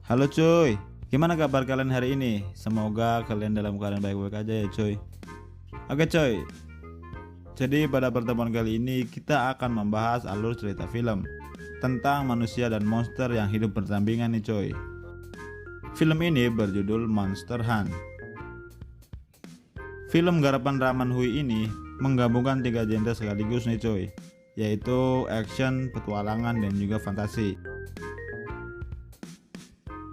Halo cuy, gimana kabar kalian hari ini? Semoga kalian dalam keadaan baik-baik aja ya cuy. Oke cuy, jadi pada pertemuan kali ini kita akan membahas alur cerita film tentang manusia dan monster yang hidup berdampingan nih cuy. Film ini berjudul Monster Hunt. Film garapan Rahman Hui ini menggabungkan 3 genre sekaligus nih cuy, yaitu action, petualangan, dan juga fantasi.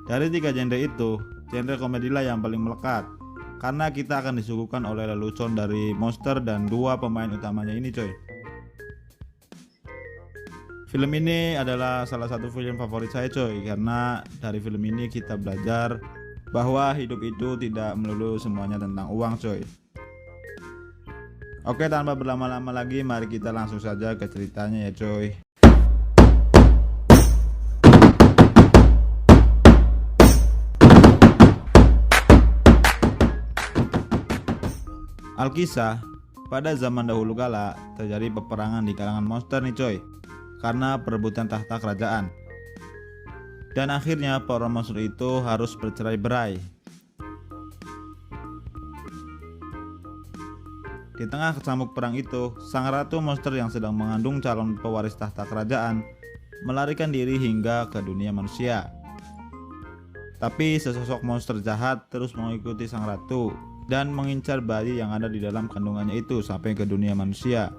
Dari 3 genre itu, genre komedilah yang paling melekat karena kita akan disuguhkan oleh lelucon dari monster dan 2 pemain utamanya ini coy. Film ini adalah salah satu film favorit saya coy, karena dari film ini kita belajar bahwa hidup itu tidak melulu semuanya tentang uang coy. Oke, tanpa berlama-lama lagi, mari kita langsung saja ke ceritanya ya coy. Alkisah, pada zaman dahulu kala terjadi peperangan di kalangan monster nih coy, karena perebutan tahta kerajaan. Dan akhirnya para monster itu harus bercerai-berai. Di tengah kecamuk perang itu, sang ratu monster yang sedang mengandung calon pewaris tahta kerajaan melarikan diri hingga ke dunia manusia. Tapi sesosok monster jahat terus mengikuti sang ratu dan mengincar bayi yang ada di dalam kandungannya itu sampai ke dunia manusia.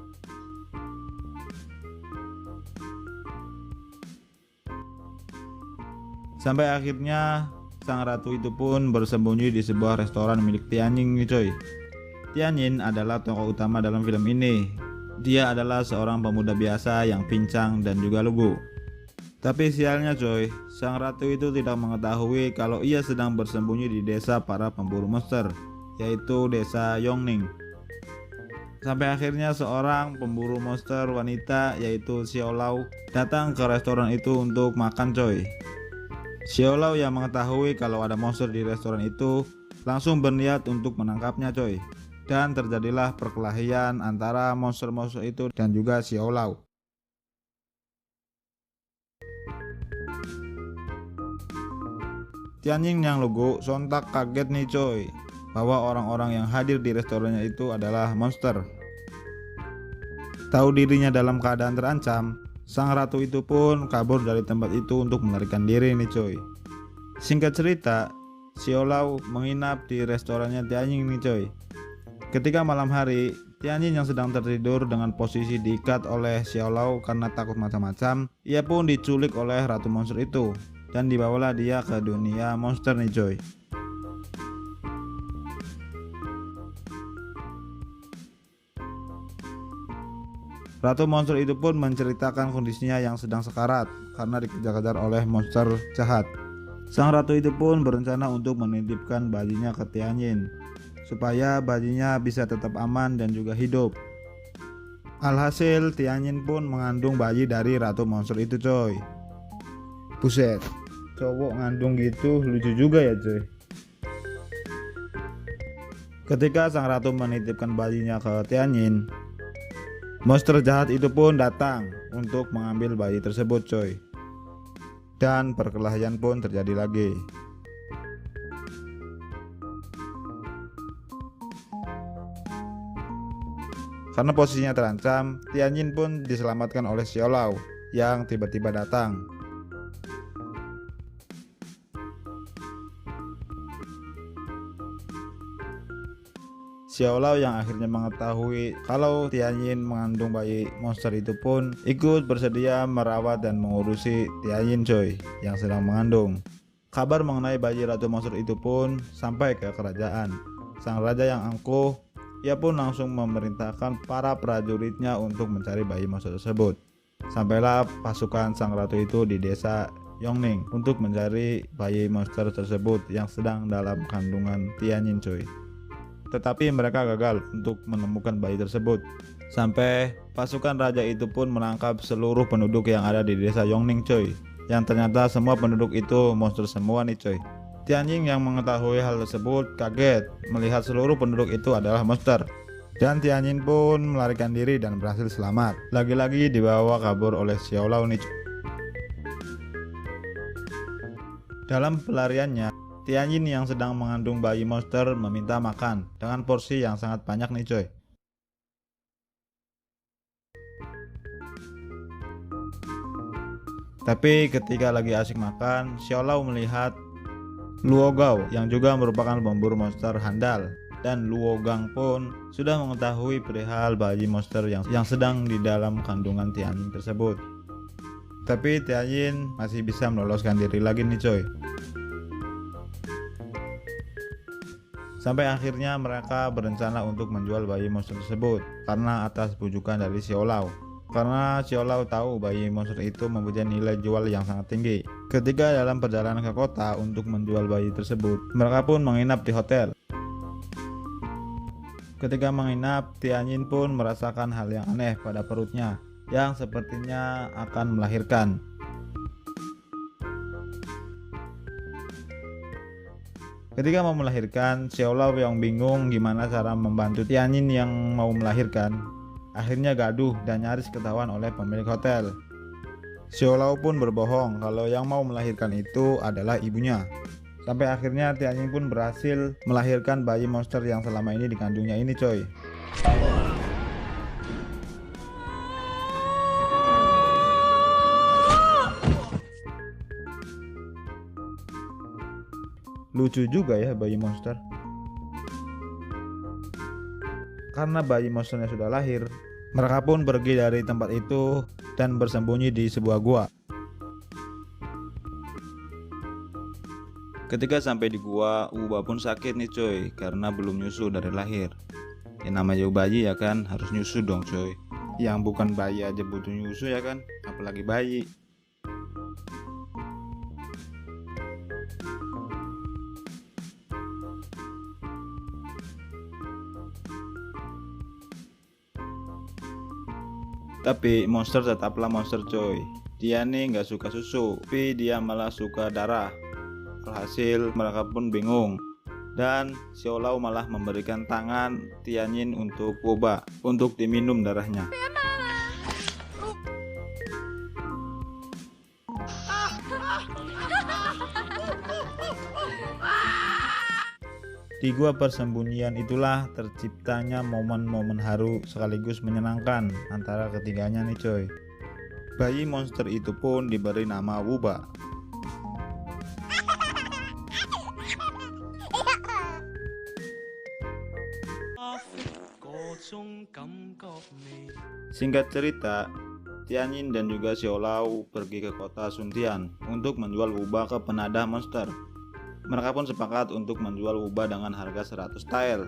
Sampai akhirnya sang ratu itu pun bersembunyi di sebuah restoran milik Tianjin nih coy. Tianjin adalah tokoh utama dalam film ini. Dia adalah seorang pemuda biasa yang pincang dan juga lugu. Tapi sialnya coy, sang ratu itu tidak mengetahui kalau ia sedang bersembunyi di desa para pemburu monster, yaitu desa Yongning. Sampai akhirnya seorang pemburu monster wanita yaitu Xiaolao datang ke restoran itu untuk makan coy. Xiaolao yang mengetahui kalau ada monster di restoran itu langsung berniat untuk menangkapnya coy. Dan terjadilah perkelahian antara monster-monster itu dan juga Xiaolao. Tianjin yang lugu sontak kaget nih coy, bahwa orang-orang yang hadir di restorannya itu adalah monster. Tahu dirinya dalam keadaan terancam, sang ratu itu pun kabur dari tempat itu untuk melarikan diri nih coy. Singkat cerita, Xiaolao menginap di restorannya Tianjin nih coy. Ketika malam hari, Tianjin yang sedang tertidur dengan posisi diikat oleh Xiaolao karena takut macam-macam, ia pun diculik oleh ratu monster itu dan dibawalah dia ke dunia monster nih coy. Ratu monster itu pun menceritakan kondisinya yang sedang sekarat karena dikejar-kejar oleh monster jahat. Sang ratu itu pun berencana untuk menitipkan bayinya ke Tianjin supaya bayinya bisa tetap aman dan juga hidup. Alhasil Tianjin pun mengandung bayi dari ratu monster itu coy. Buset, cowok ngandung gitu lucu juga ya coy. Ketika sang ratu menitipkan bayinya ke Tianjin, monster jahat itu pun datang untuk mengambil bayi tersebut coy. Dan perkelahian pun terjadi lagi. Karena posisinya terancam, Tianjin pun diselamatkan oleh Xiaolao yang tiba-tiba datang. Xiaolao yang akhirnya mengetahui kalau Tianjin mengandung bayi monster itu pun ikut bersedia merawat dan mengurusi Tianjin coy yang sedang mengandung. Kabar mengenai bayi ratu monster itu pun sampai ke kerajaan. Sang raja yang angkuh, ia pun langsung memerintahkan para prajuritnya untuk mencari bayi monster tersebut. Sampailah pasukan sang ratu itu di desa Yongning untuk mencari bayi monster tersebut yang sedang dalam kandungan Tianjin coy. Tetapi mereka gagal untuk menemukan bayi tersebut. Sampai pasukan raja itu pun menangkap seluruh penduduk yang ada di desa Yongning coy. Yang ternyata semua penduduk itu monster semua nih coy. Tianjin yang mengetahui hal tersebut kaget melihat seluruh penduduk itu adalah monster. Dan Tianjin pun melarikan diri dan berhasil selamat. Lagi-lagi dibawa kabur oleh Xiaolao nih. Dalam pelariannya, Tianjin yang sedang mengandung bayi monster meminta makan dengan porsi yang sangat banyak nih coy. Tapi ketika lagi asik makan, Xiaolao melihat Luo Gao yang juga merupakan pemburu monster handal, dan Luo Gang pun sudah mengetahui perihal bayi monster yang sedang di dalam kandungan Tianjin tersebut. Tapi Tianjin masih bisa meloloskan diri lagi nih coy. Sampai akhirnya mereka berencana untuk menjual bayi monster tersebut karena atas bujukan dari Xiaolao. Karena Xiaolao tahu bayi monster itu mempunyai nilai jual yang sangat tinggi. Ketika dalam perjalanan ke kota untuk menjual bayi tersebut, mereka pun menginap di hotel. Ketika menginap, Tianjin pun merasakan hal yang aneh pada perutnya yang sepertinya akan melahirkan. Ketika mau melahirkan, Xiaolao yang bingung gimana cara membantu Tianjin yang mau melahirkan. Akhirnya gaduh dan nyaris ketahuan oleh pemilik hotel. Xiaolao pun berbohong kalau yang mau melahirkan itu adalah ibunya. Sampai akhirnya Tianjin pun berhasil melahirkan bayi monster yang selama ini dikandungnya ini coy. Lucu juga ya bayi monster. Karena bayi monsternya sudah lahir, mereka pun pergi dari tempat itu dan bersembunyi di sebuah gua. Ketika sampai di gua, Uba pun sakit nih coy karena belum nyusu dari lahir. Ya namanya bayi ya kan, harus nyusu dong coy. Yang bukan bayi aja butuh nyusu ya kan, apalagi bayi. Tapi monster tetaplah monster coy. Dia nih nggak suka susu, tapi dia malah suka darah. Alhasil mereka pun bingung, dan Xiaolao malah memberikan tangan Tianjin untuk Uba untuk diminum darahnya. Di gua persembunyian itulah terciptanya momen-momen haru sekaligus menyenangkan antara ketiganya nih coy. Bayi monster itu pun diberi nama Wuba. Singkat cerita, Tianjin dan juga Xiaolao pergi ke kota Suntian untuk menjual Wuba ke penadah monster. Mereka pun sepakat untuk menjual Wuba dengan harga 100 tael.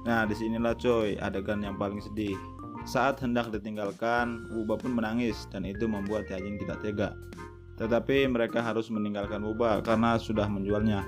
Nah, disinilah coy adegan yang paling sedih. Saat hendak ditinggalkan, Wuba pun menangis dan itu membuat Tianjin tidak tega. Tetapi mereka harus meninggalkan Wuba karena sudah menjualnya.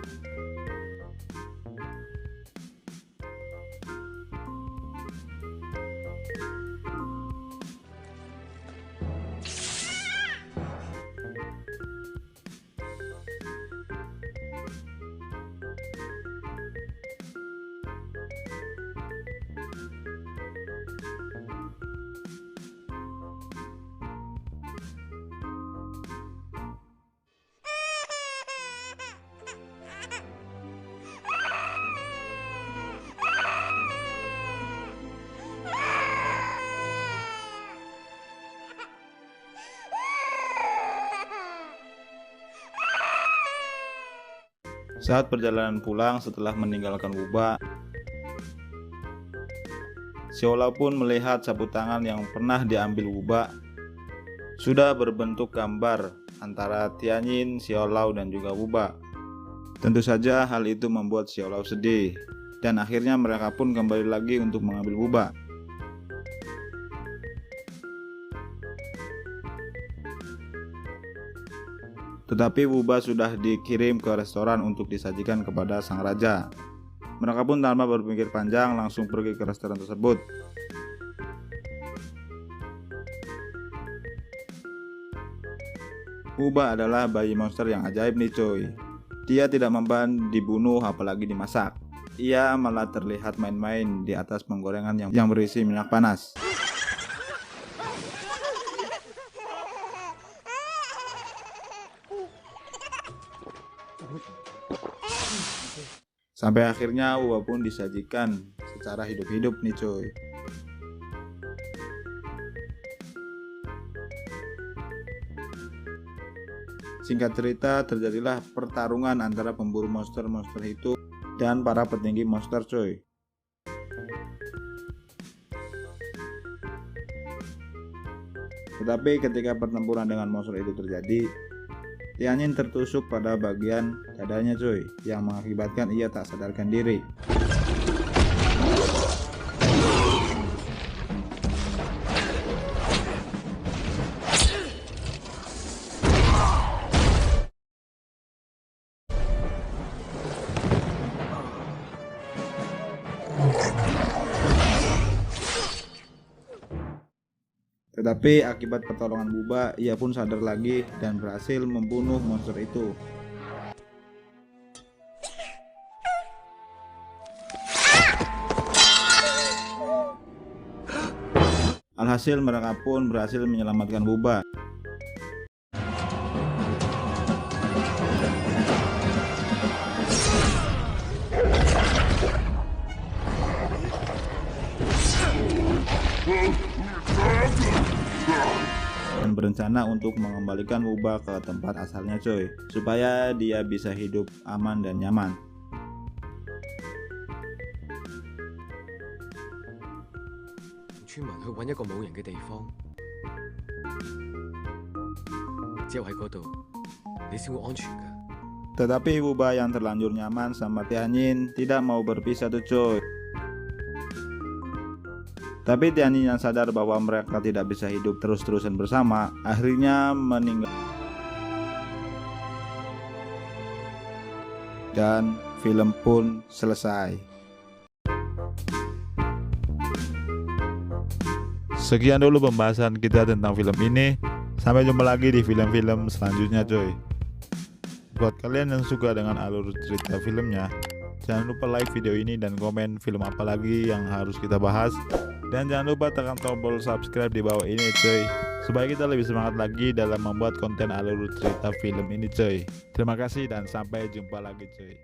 Saat perjalanan pulang setelah meninggalkan Wuba, Xiaolao pun melihat sapu tangan yang pernah diambil Wuba sudah berbentuk gambar antara Tianjin, Xiaolao dan juga Wuba. Tentu saja hal itu membuat Xiaolao sedih dan akhirnya mereka pun kembali lagi untuk mengambil Wuba. Tetapi Wuba sudah dikirim ke restoran untuk disajikan kepada sang raja. Mereka pun tanpa berpikir panjang langsung pergi ke restoran tersebut. Bubba adalah bayi monster yang ajaib nih coy. Dia tidak memban dibunuh apalagi dimasak. Ia malah terlihat main-main di atas penggorengan yang berisi minyak panas. Sampai akhirnya Bubba pun disajikan secara hidup-hidup nih coy. Singkat cerita, terjadilah pertarungan antara pemburu monster-monster itu dan para petinggi monster coy. Tetapi ketika pertempuran dengan monster itu terjadi, Tianyin tertusuk pada bagian dadanya coy, yang mengakibatkan ia tak sadarkan diri. Tetapi akibat pertolongan Bubba, ia pun sadar lagi dan berhasil membunuh monster itu. Alhasil mereka pun berhasil menyelamatkan Bubba. Dan berencana untuk mengembalikan Bubba ke tempat asalnya coy, supaya dia bisa hidup aman dan nyaman. Tetapi Bubba yang terlanjur nyaman sama Tianyin tidak mau berpisah tuh coy. Tapi Tianyin yang sadar bahwa mereka tidak bisa hidup terus-terusan bersama, akhirnya meninggal. Dan film pun selesai. Sekian dulu pembahasan kita tentang film ini. Sampai jumpa lagi di film-film selanjutnya coy. Buat kalian yang suka dengan alur cerita filmnya, jangan lupa like video ini dan komen film apa lagi yang harus kita bahas. Dan jangan lupa tekan tombol subscribe di bawah ini coy, supaya kita lebih semangat lagi dalam membuat konten alur cerita film ini coy. Terima kasih dan sampai jumpa lagi coy.